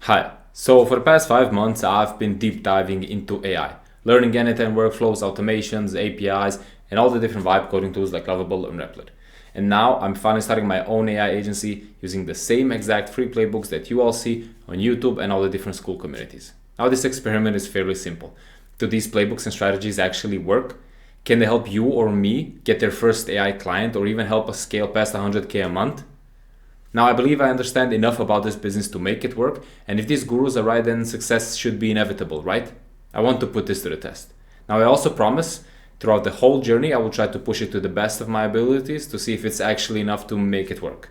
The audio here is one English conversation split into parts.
Hi. So for the past 5 months, I've been deep diving into AI, learning end-to-end workflows, automations, APIs, and all the different vibe coding tools like Lovable and Replit. And now I'm finally starting my own AI agency using the same exact free playbooks that you all see on YouTube and all the different school communities. Now this experiment is fairly simple. Do these playbooks and strategies actually work? Can they help you or me get their first AI client or even help us scale past 100K a month? Now, I believe I understand enough about this business to make it work, and if these gurus are right, then success should be inevitable, right? I want to put this to the test. Now, I also promise throughout the whole journey, I will try to push it to the best of my abilities to see if it's actually enough to make it work.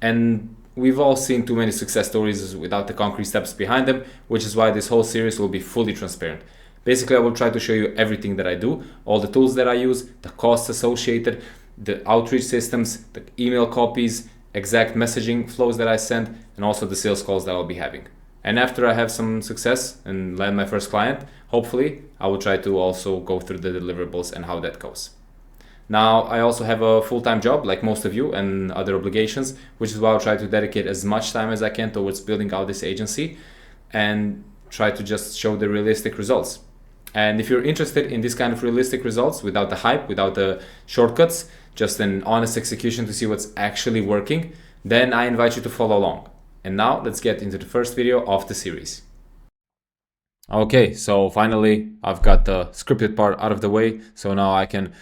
And we've all seen too many success stories without the concrete steps behind them, which is why this whole series will be fully transparent. Basically, I will try to show you everything that I do, all the tools that I use, the costs associated, the outreach systems, the email copies, exact messaging flows that I send, and also the sales calls that I'll be having. And after I have some success and land my first client, hopefully, I will try to also go through the deliverables and how that goes. Now, I also have a full-time job like most of you and other obligations, which is why I'll try to dedicate as much time as I can towards building out this agency and try to just show the realistic results. And if you're interested in this kind of realistic results without the hype, without the shortcuts, just an honest execution to see what's actually working, then I invite you to follow along. And now let's get into the first video of the series. Okay, so finally I've got the scripted part out of the way, so now I can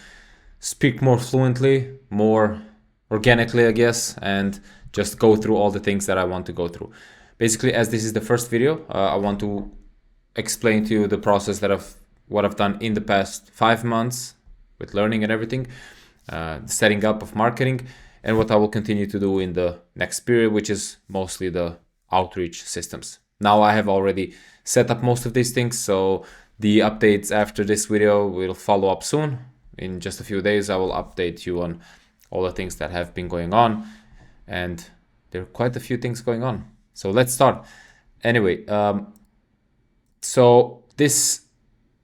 speak more fluently, more organically, I guess, and just go through all the things that I want to go through. Basically, as this is the first video, I want to explain to you the process that what I've done in the past 5 months with learning and everything, setting up of marketing, and what I will continue to do in the next period, which is mostly the outreach systems. Now I have already set up most of these things, so the updates after this video will follow up soon. In just a few days, I will update you on all the things that have been going on, and there are quite a few things going on. So let's start. Anyway, so this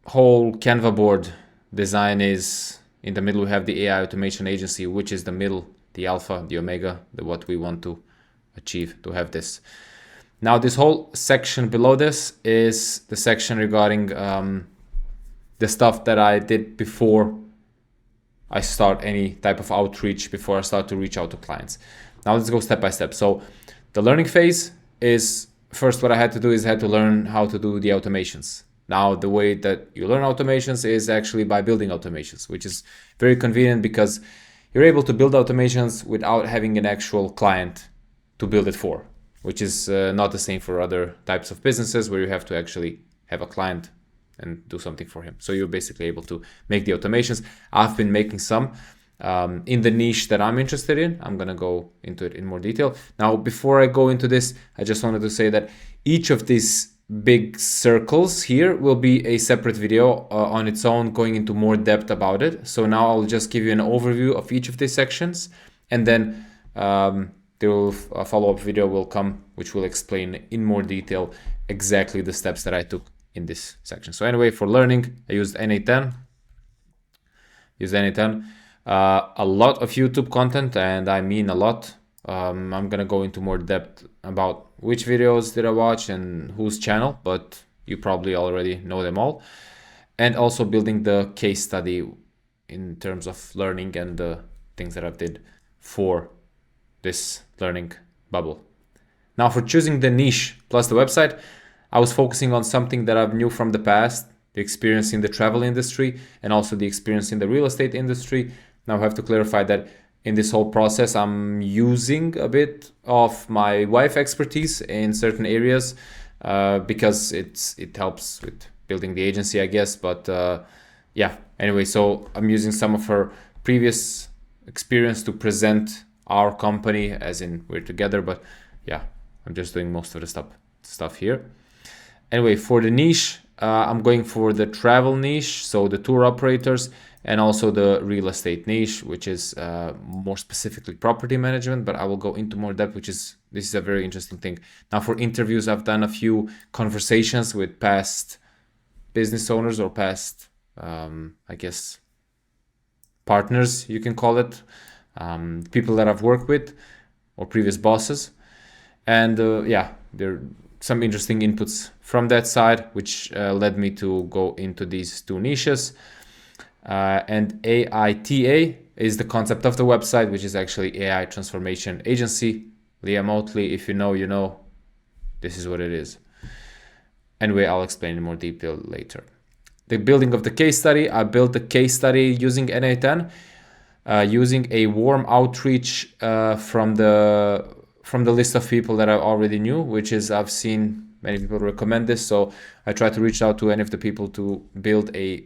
whole Canva board design is in the middle. We have the AI automation agency, which is the middle, the alpha, the omega, what we want to achieve to have this. Now, this whole section below this is the section regarding the stuff that I did before I start any type of outreach, before I start to reach out to clients. Now let's go step by step. So the learning phase is, first what I had to do is I had to learn how to do the automations. Now, the way that you learn automations is actually by building automations, which is very convenient because you're able to build automations without having an actual client to build it for, which is not the same for other types of businesses where you have to actually have a client and do something for him. So you're basically able to make the automations. I've been making some in the niche that I'm interested in. I'm going to go into it in more detail. Now, before I go into this, I just wanted to say that each of these big circles here will be a separate video on its own, going into more depth about it. So now I'll just give you an overview of each of these sections, and then there will a follow-up video will come which will explain in more detail exactly the steps that I took in this section. So anyway, for learning, I used NA10. A lot of YouTube content, and I mean a lot. I'm gonna go into more depth about which videos did I watch and whose channel, but you probably already know them all. And also building the case study in terms of learning and the things that I did for this learning bubble. Now, for choosing the niche plus the website, I was focusing on something that I knew from the past, the experience in the travel industry and also the experience in the real estate industry. Now I have to clarify that in this whole process, I'm using a bit of my wife's expertise in certain areas because it helps with building the agency, I guess. But yeah, anyway, so I'm using some of her previous experience to present our company, as in we're together. But yeah, I'm just doing most of the stuff here. Anyway, for the niche, I'm going for the travel niche, so the tour operators, and also the real estate niche, which is more specifically property management, but I will go into more depth, this is a very interesting thing. Now, for interviews, I've done a few conversations with past business owners or past, I guess, partners, you can call it, people that I've worked with or previous bosses. And yeah, they're some interesting inputs from that side, which led me to go into these two niches. And AITA is the concept of the website, which is actually AI Transformation Agency. Leah Motley, if you know, you know. This is what it is. Anyway, I'll explain in more detail later. The building of the case study. I built the case study using NA10, using a warm outreach from the list of people that I already knew, which is I've seen many people recommend this. So I tried to reach out to any of the people to build a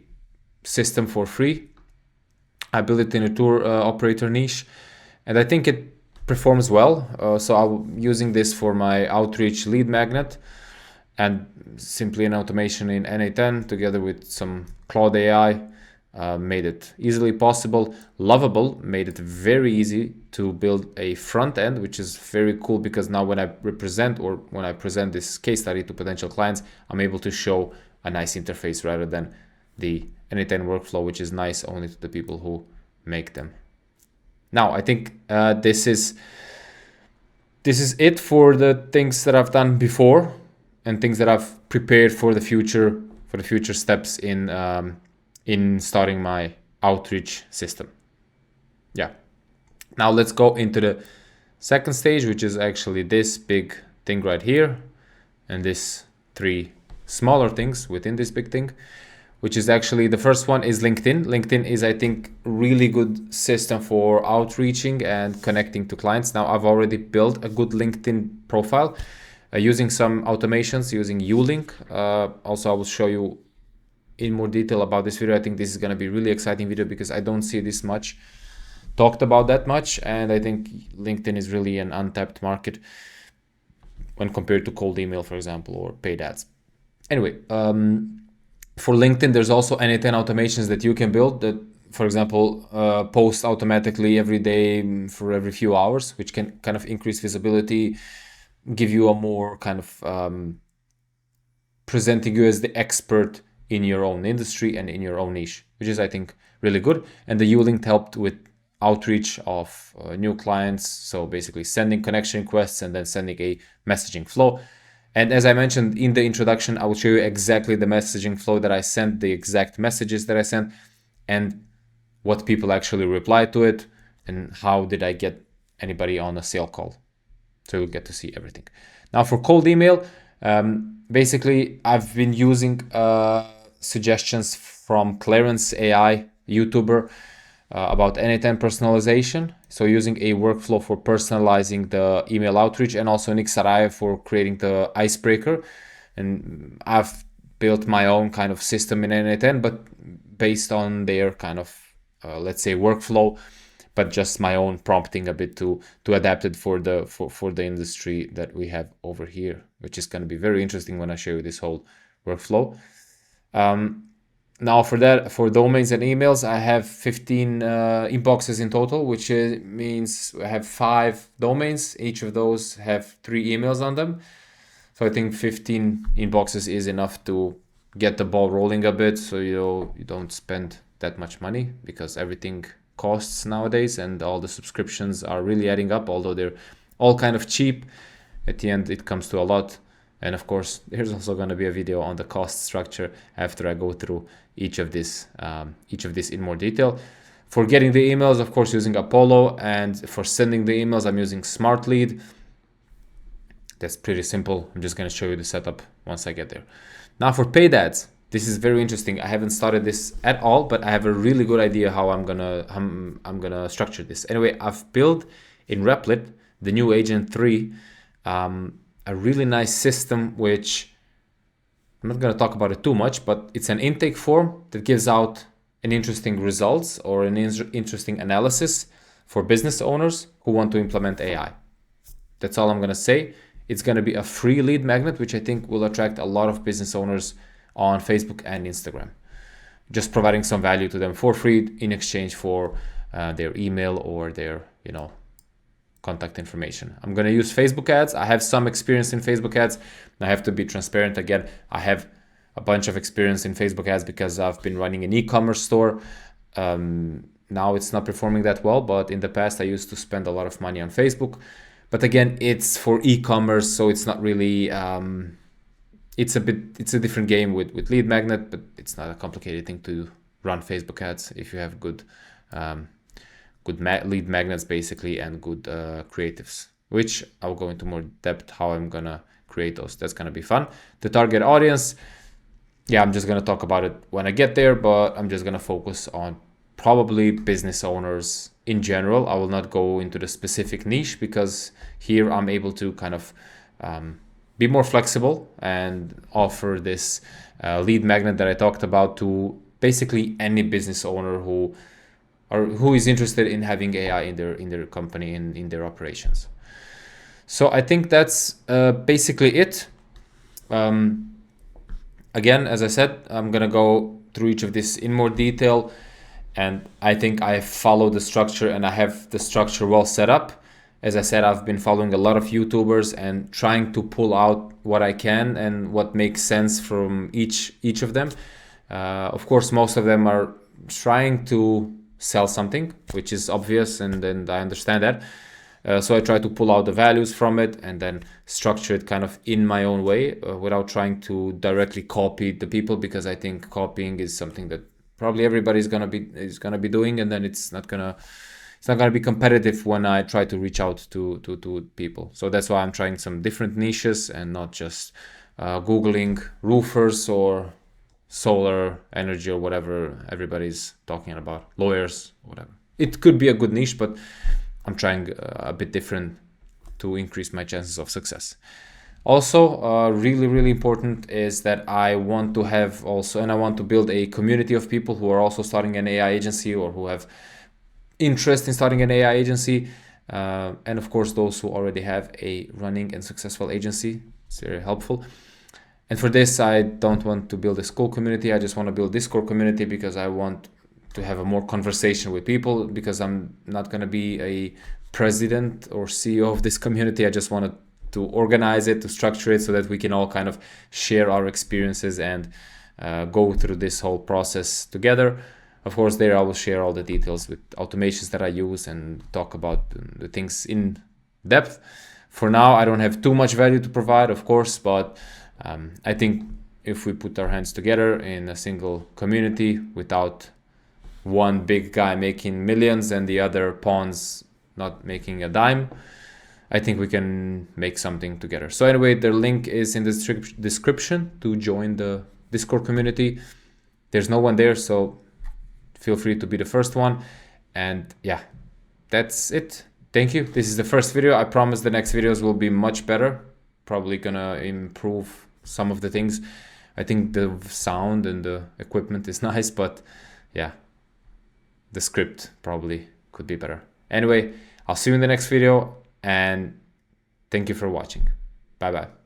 system for free. I built it in a tour operator niche, and I think it performs well. So I'm using this for my outreach lead magnet, and simply an automation in NA10 together with some Cloud AI made it easily possible. Lovable made it very easy to build a front end, which is very cool, because now when I present this case study to potential clients, I'm able to show a nice interface rather than the NA10 workflow, which is nice only to the people who make them. Now, I think this is it for the things that I've done before and things that I've prepared for the future steps in starting my outreach system. Yeah. Now let's go into the second stage, which is actually this big thing right here, and this 3 smaller things within this big thing, which is actually, the first one is LinkedIn. LinkedIn is, I think, really good system for outreaching and connecting to clients. Now, I've already built a good LinkedIn profile using some automations, using Ulink. Also, I will show you in more detail about this video. I think this is going to be a really exciting video because I don't see this much talked about that much. And I think LinkedIn is really an untapped market when compared to cold email, for example, or paid ads. Anyway, for LinkedIn, there's also NA10 automations that you can build that, for example, post automatically every day for every few hours, which can kind of increase visibility, give you a more kind of presenting you as the expert in your own industry and in your own niche, which is, I think, really good. And the Ulink helped with outreach of new clients. So basically sending connection requests and then sending a messaging flow. And as I mentioned in the introduction, I will show you exactly the messaging flow that I sent, the exact messages that I sent, and what people actually replied to it, and how did I get anybody on a sale call. So you'll get to see everything. Now for cold email, basically I've been using suggestions from Clarence AI, YouTuber, about NA10 personalization. So using a workflow for personalizing the email outreach, and also Nick Sarayev for creating the icebreaker. And I've built my own kind of system in NA10, but based on their kind of, let's say, workflow, but just my own prompting a bit to adapt it for the industry that we have over here, which is going to be very interesting when I show you this whole workflow. Now for domains and emails, I have 15 inboxes in total, which means I have 5 domains. Each of those have 3 emails on them. So I think 15 inboxes is enough to get the ball rolling a bit, so you don't spend that much money, because everything costs nowadays and all the subscriptions are really adding up, although they're all kind of cheap. At the end, it comes to a lot. And of course, there's also going to be a video on the cost structure after I go through each of this in more detail. For getting the emails, of course, using Apollo, and for sending the emails, I'm using Smart Lead. That's pretty simple. I'm just going to show you the setup once I get there. Now for paid ads, this is very interesting. I haven't started this at all, but I have a really good idea how I'm gonna structure this. Anyway, I've built in Replit, the new Agent 3, a really nice system, which I'm not going to talk about it too much, but it's an intake form that gives out an interesting results or an interesting analysis for business owners who want to implement AI. That's all I'm going to say. It's going to be a free lead magnet, which I think will attract a lot of business owners on Facebook and Instagram, just providing some value to them for free in exchange for their email or their, contact information. I'm going to use Facebook ads. I have some experience in Facebook ads. I have to be transparent again. I have a bunch of experience in Facebook ads because I've been running an e-commerce store. Now it's not performing that well, but in the past I used to spend a lot of money on Facebook. But again, it's for e-commerce, so it's not really it's a different game with lead magnet, but it's not a complicated thing to run Facebook ads if you have good lead magnets basically, and good creatives, which I'll go into more depth how I'm gonna create those. That's gonna be fun. The target audience, yeah, I'm just gonna talk about it when I get there, but I'm just gonna focus on probably business owners in general. I will not go into the specific niche, because here I'm able to kind of be more flexible and offer this lead magnet that I talked about to basically any business owner who is interested in having AI in their company, in their operations. So I think that's basically it. Again, as I said, I'm gonna go through each of this in more detail, and I think I follow the structure and I have the structure well set up. As I said, I've been following a lot of YouTubers and trying to pull out what I can and what makes sense from each of them. Of course, most of them are trying to sell something, which is obvious, and I understand that. So I try to pull out the values from it and then structure it kind of in my own way, without trying to directly copy the people, because I think copying is something that probably everybody's gonna be doing, and then it's not gonna be competitive when I try to reach out to people. So that's why I'm trying some different niches and not just Googling roofers or solar energy or whatever everybody's talking about, lawyers, whatever. It could be a good niche, but I'm trying a bit different to increase my chances of success. Also, really, really important is that I want to build a community of people who are also starting an AI agency, or who have interest in starting an AI agency. And of course, those who already have a running and successful agency. It's very helpful. And for this, I don't want to build a school community. I just want to build Discord community, because I want to have a more conversation with people, because I'm not going to be a president or CEO of this community. I just wanted to organize it, to structure it, so that we can all kind of share our experiences and go through this whole process together. Of course, there I will share all the details with automations that I use and talk about the things in depth. For now, I don't have too much value to provide, of course, but I think if we put our hands together in a single community, without one big guy making millions and the other pawns not making a dime, I think we can make something together. So anyway, the link is in the description to join the Discord community. There's no one there, so feel free to be the first one. And yeah, that's it. Thank you. This is the first video. I promise the next videos will be much better. Probably gonna improve some of the things. I think the sound and the equipment is nice, but yeah, the script probably could be better. Anyway, I'll see you in the next video, and thank you for watching. Bye bye.